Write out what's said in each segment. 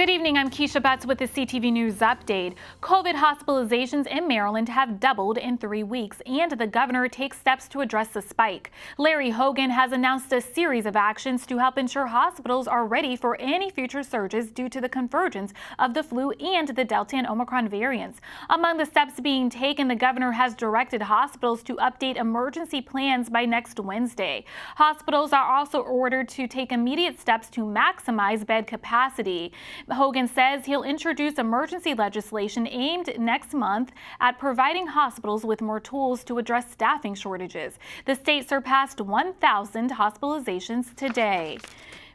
Good evening, I'm Keisha Butts with the CTV News Update. COVID hospitalizations in Maryland have doubled in 3 weeks, and the governor takes steps to address the spike. Larry Hogan has announced a series of actions to help ensure hospitals are ready for any future surges due to the convergence of the flu and the Delta and Omicron variants. Among the steps being taken, the governor has directed hospitals to update emergency plans by next Wednesday. Hospitals are also ordered to take immediate steps to maximize bed capacity. Hogan says he'll introduce emergency legislation aimed next month at providing hospitals with more tools to address staffing shortages. The state surpassed 1,000 hospitalizations today.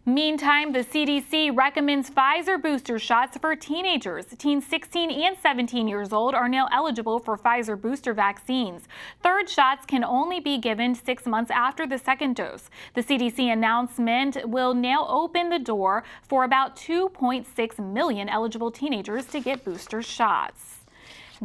Meantime, the CDC recommends Pfizer booster shots for teenagers. Teens 16 and 17 years old are now eligible for Pfizer booster vaccines. Third shots can only be given 6 months after the second dose. The CDC announcement will now open the door for about 2.6 million eligible teenagers to get booster shots.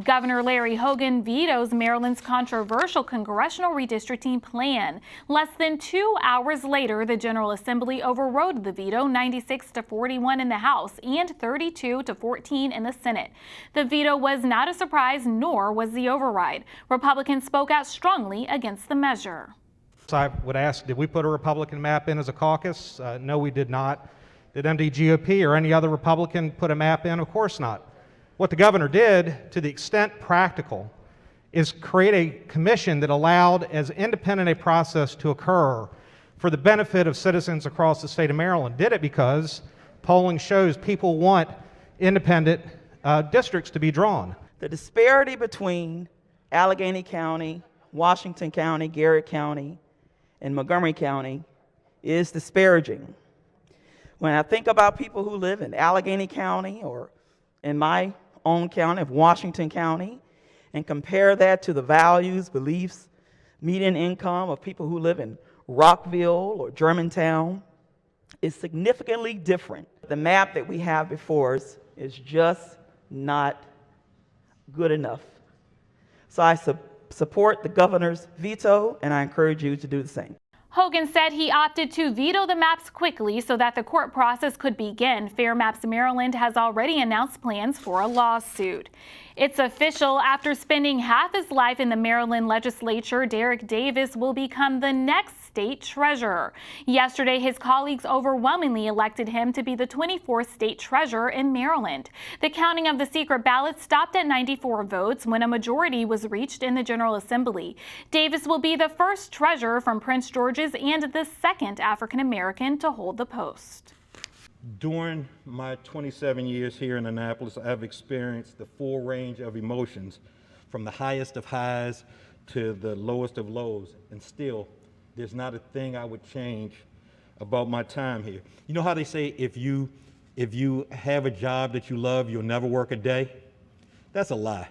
Governor Larry Hogan vetoes Maryland's controversial congressional redistricting plan. Less than 2 hours later, the General Assembly overrode the veto 96-41 in the House and 32-14 in the Senate. The veto was not a surprise, nor was the override. Republicans spoke out strongly against the measure. So I would ask, did we put a Republican map in as a caucus? No, we did not. Did MDGOP or any other Republican put a map in? Of course not. What the governor did, to the extent practical, is create a commission that allowed as independent a process to occur for the benefit of citizens across the state of Maryland. Did it because polling shows people want independent districts to be drawn. The disparity between Allegheny County, Washington County, Garrett County, and Montgomery County is disparaging. When I think about people who live in Allegheny County or in my own county of Washington County and compare that to the values, beliefs, median income of people who live in Rockville or Germantown, is significantly different. The map that we have before us is just not good enough. So I support the governor's veto, and I encourage you to do the same. Hogan said he opted to veto the maps quickly so that the court process could begin. Fair Maps Maryland has already announced plans for a lawsuit. It's official. After spending half his life in the Maryland legislature, Derek Davis will become the next state treasurer. Yesterday, his colleagues overwhelmingly elected him to be the 24th state treasurer in Maryland. The counting of the secret ballots stopped at 94 votes when a majority was reached in the General Assembly. Davis will be the first treasurer from Prince George's and the second African American to hold the post. During my 27 years here in Annapolis, I've experienced the full range of emotions, from the highest of highs to the lowest of lows, and still, there's not a thing I would change about my time here. You know how they say if you have a job that you love, you'll never work a day? That's a lie.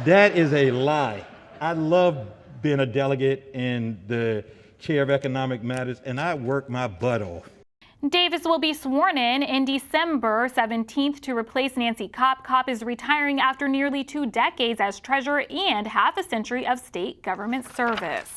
That is a lie. I love being a delegate in the chair of economic matters, and I work my butt off. Davis will be sworn in December 17th to replace Nancy Kopp. Kopp is retiring after nearly 2 decades as treasurer and half a century of state government service.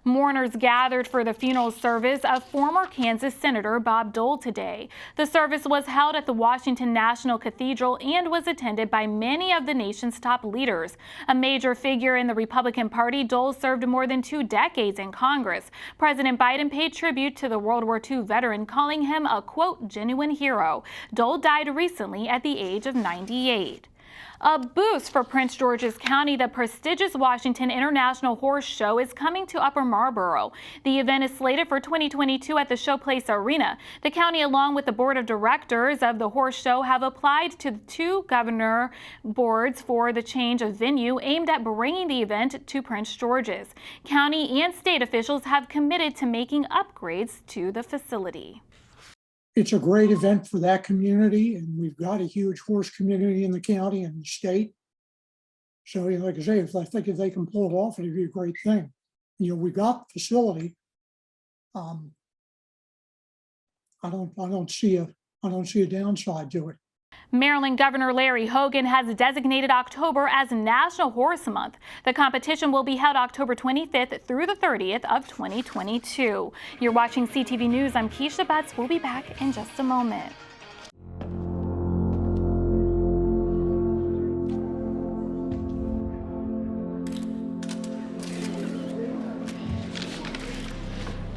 Mourners gathered for the funeral service of former Kansas Senator Bob Dole today. The service was held at the Washington National Cathedral and was attended by many of the nation's top leaders. A major figure in the Republican Party, Dole served more than 2 decades in Congress. President Biden paid tribute to the World War II veteran, calling him a, quote, genuine hero. Dole died recently at the age of 98. A boost for Prince George's County. The prestigious Washington International Horse Show is coming to Upper Marlboro. The event is slated for 2022 at the Showplace Arena. The county, along with the board of directors of the horse show, have applied to the 2 governor boards for the change of venue aimed at bringing the event to Prince George's. County and state officials have committed to making upgrades to the facility. It's a great event for that community, and we've got a huge horse community in the county and the state. So, like I say, I think if they can pull it off, it'd be a great thing. We got the facility. I don't see a downside to it. Maryland Governor Larry Hogan has designated October as National Horse Month. The competition will be held October 25th through the 30th of 2022. You're watching CTV News. I'm Keisha Butts. We'll be back in just a moment.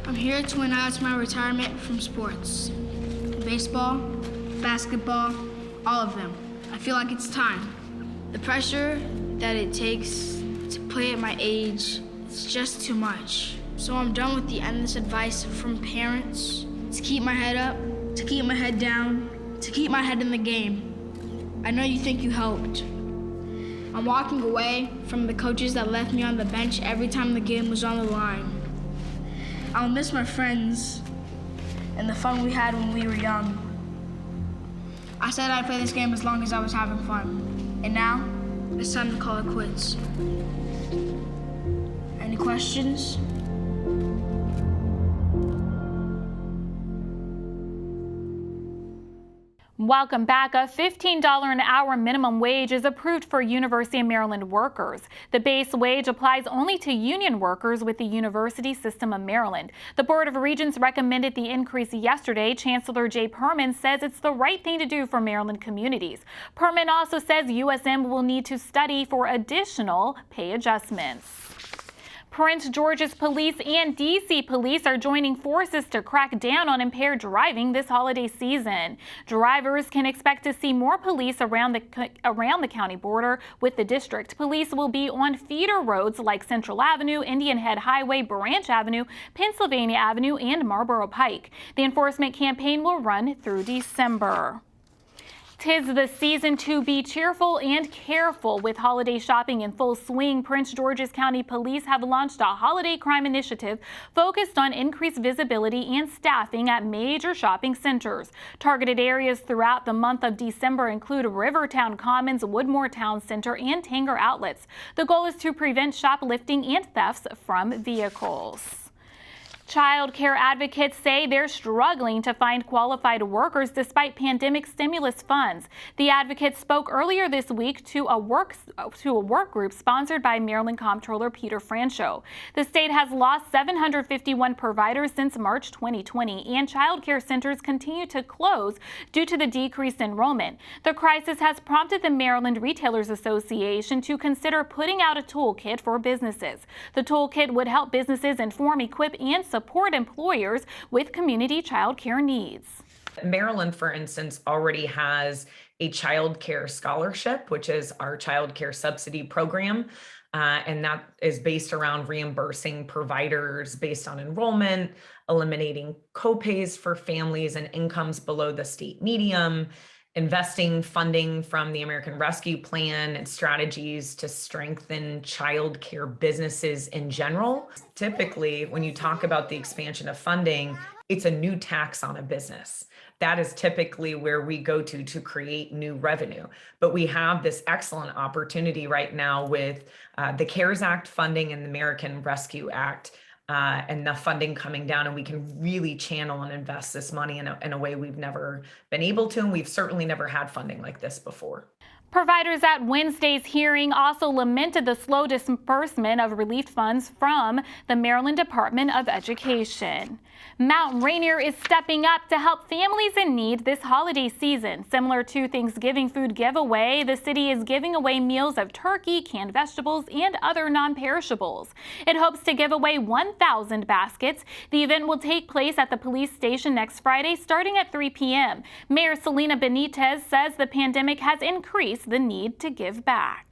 I'm here to announce my retirement from sports. Baseball, basketball, all of them. I feel like it's time. The pressure that it takes to play at my age, it's just too much. So I'm done with the endless advice from parents to keep my head up, to keep my head down, to keep my head in the game. I know you think you helped. I'm walking away from the coaches that left me on the bench every time the game was on the line. I'll miss my friends and the fun we had when we were young. I said I'd play this game as long as I was having fun. And now, it's time to call it quits. Any questions? Welcome back. A $15 an hour minimum wage is approved for University of Maryland workers. The base wage applies only to union workers with the University System of Maryland. The Board of Regents recommended the increase yesterday. Chancellor Jay Perman says it's the right thing to do for Maryland communities. Perman also says USM will need to study for additional pay adjustments. Prince George's Police and D.C. Police are joining forces to crack down on impaired driving this holiday season. Drivers can expect to see more police around the county border with the district. Police will be on feeder roads like Central Avenue, Indian Head Highway, Branch Avenue, Pennsylvania Avenue, and Marlboro Pike. The enforcement campaign will run through December. 'Tis the season to be cheerful and careful. With holiday shopping in full swing, Prince George's County Police have launched a holiday crime initiative focused on increased visibility and staffing at major shopping centers. Targeted areas throughout the month of December include Rivertown Commons, Woodmore Town Center, and Tanger outlets. The goal is to prevent shoplifting and thefts from vehicles. Child care advocates say they're struggling to find qualified workers despite pandemic stimulus funds. The advocates spoke earlier this week to a work group sponsored by Maryland Comptroller Peter Francho. The state has lost 751 providers since March 2020, and child care centers continue to close due to the decreased enrollment. The crisis has prompted the Maryland Retailers Association to consider putting out a toolkit for businesses. The toolkit would help businesses inform, equip, and support employers with community child care needs. Maryland, for instance, already has a child care scholarship, which is our child care subsidy program. And that is based around reimbursing providers based on enrollment, eliminating copays for families and incomes below the state median, investing funding from the American Rescue Plan and strategies to strengthen child care businesses in general. Typically, when you talk about the expansion of funding, it's a new tax on a business. That is typically where we go to create new revenue. But we have this excellent opportunity right now with the CARES Act funding and the American Rescue Act and the funding coming down, and we can really channel and invest this money in a way we've never been able to, and we've certainly never had funding like this before. Providers at Wednesday's hearing also lamented the slow disbursement of relief funds from the Maryland Department of Education. Mount Rainier is stepping up to help families in need this holiday season. Similar to Thanksgiving food giveaway, the city is giving away meals of turkey, canned vegetables, and other non-perishables. It hopes to give away 1,000 baskets. The event will take place at the police station next Friday, starting at 3 p.m. Mayor Selena Benitez says the pandemic has increased the need to give back.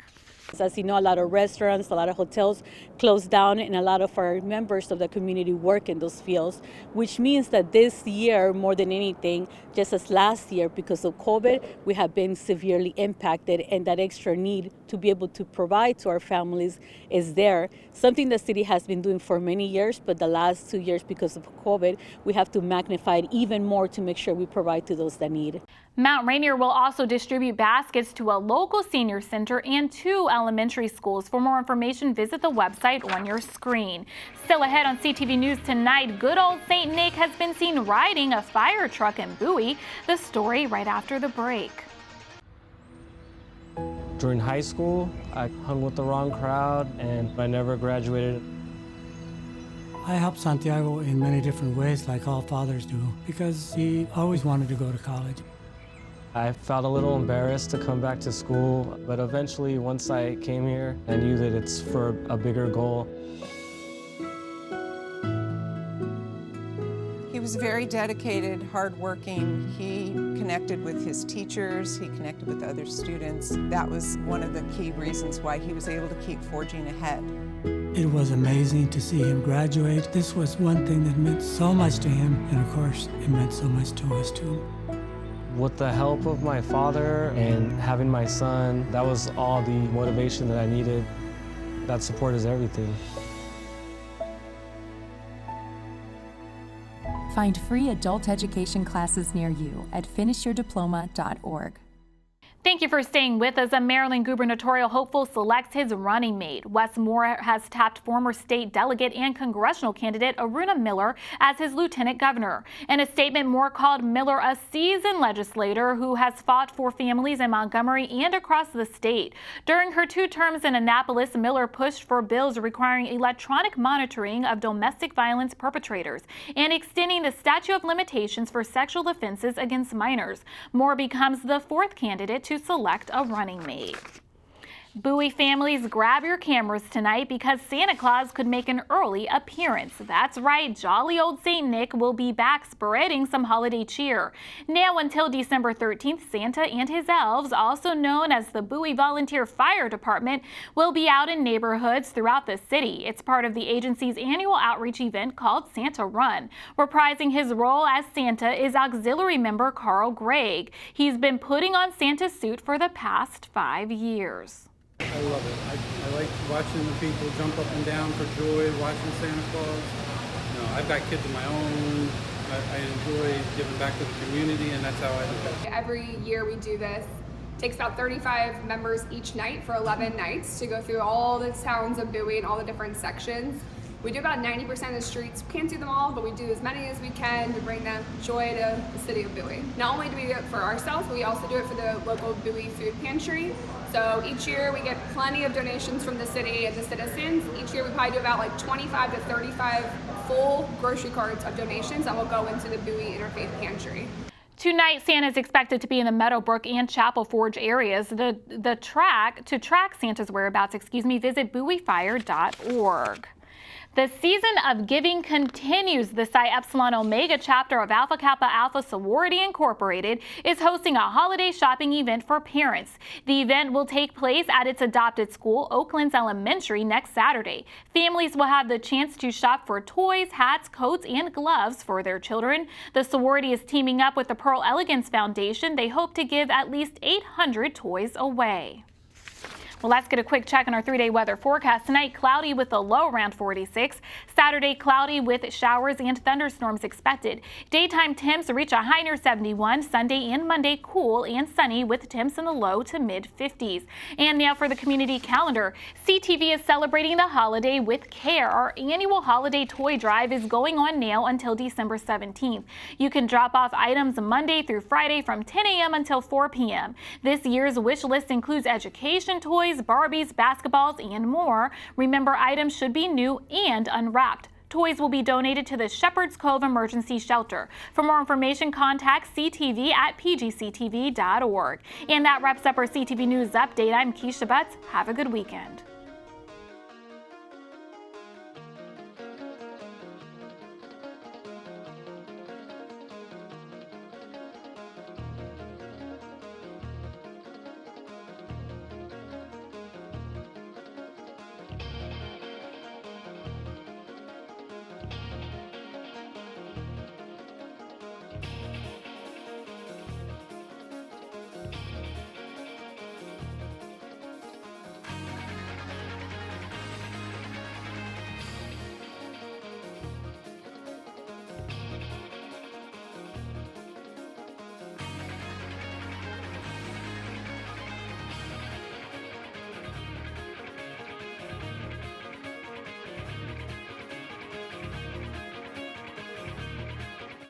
As you know, a lot of restaurants, a lot of hotels closed down, and a lot of our members of the community work in those fields, which means that this year, more than anything, just as last year, because of COVID, we have been severely impacted, and that extra need to be able to provide to our families is there. Something the city has been doing for many years, but the last 2 years, because of COVID, we have to magnify it even more to make sure we provide to those that need. Mount Rainier will also distribute baskets to a local senior center and 2 elementary schools. For more information, visit the website on your screen. Still ahead on CTV News tonight, good old St. Nick has been seen riding a fire truck in Bowie. The story right after the break. During high school, I hung with the wrong crowd and I never graduated. I helped Santiago in many different ways, like all fathers do, because he always wanted to go to college. I felt a little embarrassed to come back to school, but eventually, once I came here, I knew that it's for a bigger goal. He was very dedicated, hardworking. He connected with his teachers, he connected with other students. That was one of the key reasons why he was able to keep forging ahead. It was amazing to see him graduate. This was one thing that meant so much to him, and of course, it meant so much to us too. With the help of my father and having my son, that was all the motivation that I needed. That support is everything. Find free adult education classes near you at finishyourdiploma.org. Thank you for staying with us. A Maryland gubernatorial hopeful selects his running mate. Wes Moore has tapped former state delegate and congressional candidate Aruna Miller as his lieutenant governor. In a statement, Moore called Miller a seasoned legislator who has fought for families in Montgomery and across the state. During her 2 terms in Annapolis, Miller pushed for bills requiring electronic monitoring of domestic violence perpetrators and extending the statute of limitations for sexual offenses against minors. Moore becomes the 4th candidate to select a running mate. Bowie families, grab your cameras tonight because Santa Claus could make an early appearance. That's right, jolly old St. Nick will be back spreading some holiday cheer. Now until December 13th, Santa and his elves, also known as the Bowie Volunteer Fire Department, will be out in neighborhoods throughout the city. It's part of the agency's annual outreach event called Santa Run. Reprising his role as Santa is auxiliary member Carl Gregg. He's been putting on Santa's suit for the past 5 years. I love it. I like watching the people jump up and down for joy, watching Santa Claus. You know, I've got kids of my own. I enjoy giving back to the community, and that's how I look at it. Every year we do this. It takes about 35 members each night for 11 nights to go through all the towns of Bowie and all the different sections. We do about 90% of the streets. We can't do them all, but we do as many as we can to bring them joy to the city of Bowie. Not only do we do it for ourselves, but we also do it for the local Bowie food pantry. So each year we get plenty of donations from the city and the citizens. Each year we probably do about like 25 to 35 full grocery carts of donations that will go into the Bowie Interfaith Pantry. Tonight, Santa is expected to be in the Meadowbrook and Chapel Forge areas. To track Santa's whereabouts, visit bowiefire.org. The season of giving continues. The Psi Epsilon Omega chapter of Alpha Kappa Alpha Sorority Incorporated is hosting a holiday shopping event for parents. The event will take place at its adopted school, Oaklands Elementary, next Saturday. Families will have the chance to shop for toys, hats, coats, and gloves for their children. The sorority is teaming up with the Pearl Elegance Foundation. They hope to give at least 800 toys away. Well, let's get a quick check on our 3-day weather forecast. Tonight, cloudy with a low around 46. Saturday, cloudy with showers and thunderstorms expected. Daytime temps reach a high near 71. Sunday and Monday, cool and sunny with temps in the low to mid 50s. And now for the community calendar. CTV is celebrating the holiday with care. Our annual holiday toy drive is going on now until December 17th. You can drop off items Monday through Friday from 10 a.m. until 4 p.m. This year's wish list includes education toys, Barbies, basketballs, and more. Remember, items should be new and unwrapped. Toys will be donated to the Shepherd's Cove Emergency Shelter. For more information, contact CTV at PGCTV.org. And that wraps up our CTV News Update. I'm Keisha Butts. Have a good weekend.